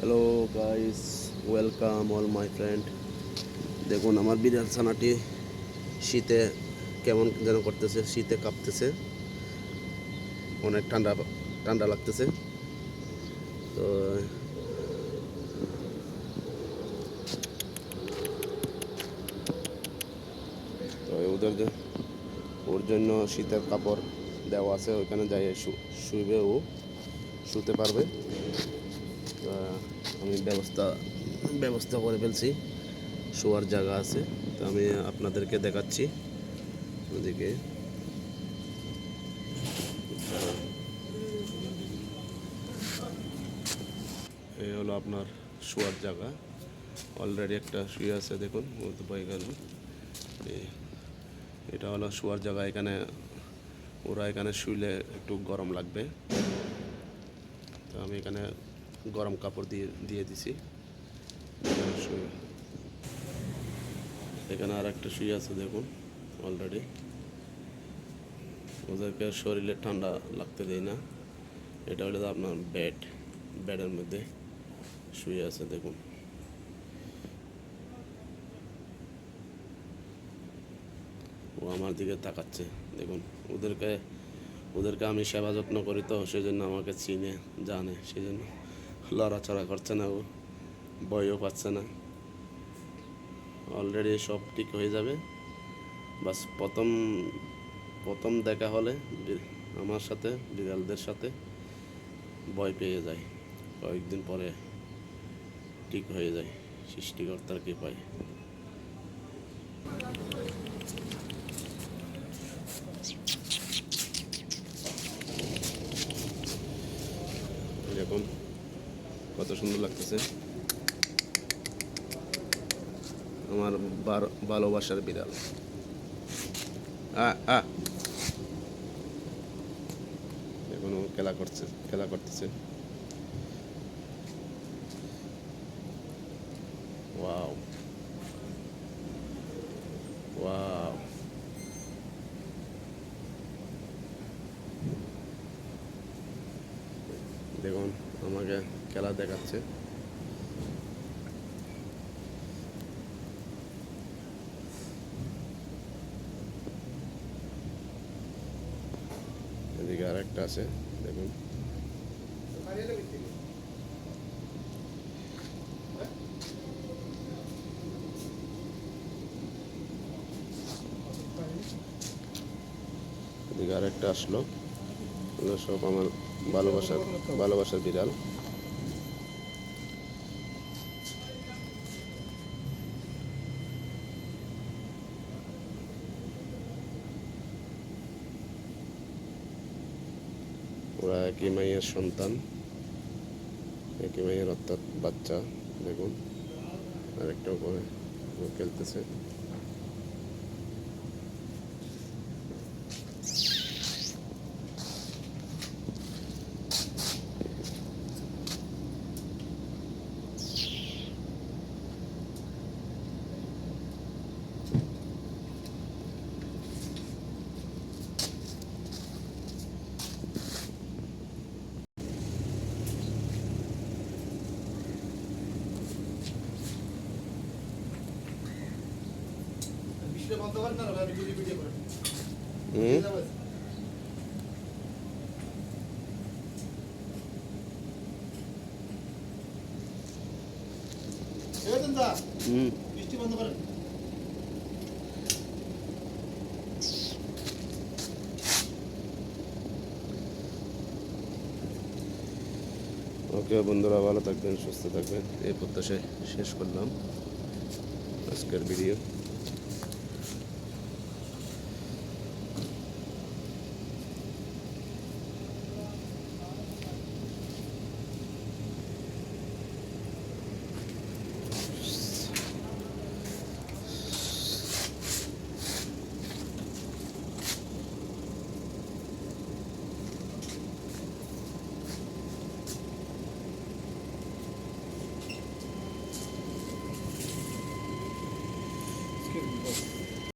Hello guys, welcome all my friend. দেখুন আমার বিড়াল ছানাটি শীতে কেমন যেন করতেছে, শীতে কাঁপতেছে, অনেক ঠান্ডা ঠান্ডা লাগতেছে। তো তো ওর জন্য শীতের কাপড় দেওয়া আছে, ওইখানে যাই শুইবে, ও শুতে পারবে। আমি ব্যবস্থা করে ফেলছি, শোয়ার জায়গা আছে। তো আমি আপনাদেরকে দেখাচ্ছি ওদিকে। এই হলো আপনার শোয়ার জায়গা। অলরেডি একটা শুয়ে আছে, দেখুন ও তো পাই গেল। এটা হলো শোয়ার জায়গা। ওরা এখানে শুইলে একটু গরম লাগবে, তো আমি এখানে গরম কাপড় দিয়ে দিছি। এখানে আর একটা শুয়ে আছে, দেখুন অলরেডি। ওদেরকে শরীরে ঠান্ডা লাগতে দেয় না। এটা হলো আপনার বেডের মধ্যে শুয়ে আছে, দেখুন। ও আমার দিকে তাকাচ্ছে, দেখুন। ওদেরকে আমি সেবা যত্ন করি, তো সেই জন্য আমাকে চিনে জানে, সেই জন্য লড়াচড়া করছে না, ও ভয়ও পাচ্ছে না। অলরেডি সব ঠিক হয়ে যাবে। বাস প্রথম দেখা হলে আমার সাথে, বিড়ালদের সাথে ভয় পেয়ে যায়, কয়েকদিন পরে ঠিক হয়ে যায় সৃষ্টিকর্তার কৃপায়। এরকম কত সুন্দর লাগতেছে আমার ভালোবাসার বিড়াল। এখন ও খেলা করতেছে। ওয়াও ওয়াও, দেখুন আমাকে খেলা দেখাচ্ছে। এদিকে আর একটা আছে, দেখুন। এদিকে আর একটা আসলো। এগুলো সব আমার ভালোবাসার বিড়াল। ওরা একই মায়ের সন্তান, একই মায়ের অর্থাৎ বাচ্চা। দেখুন আরেকটা উপরে খেলতেছে। ওকে বন্ধুরা, ভালো থাকবেন, সুস্থ থাকবেন, এই প্রত্যাশায় শেষ করলাম আজকের ভিডিও।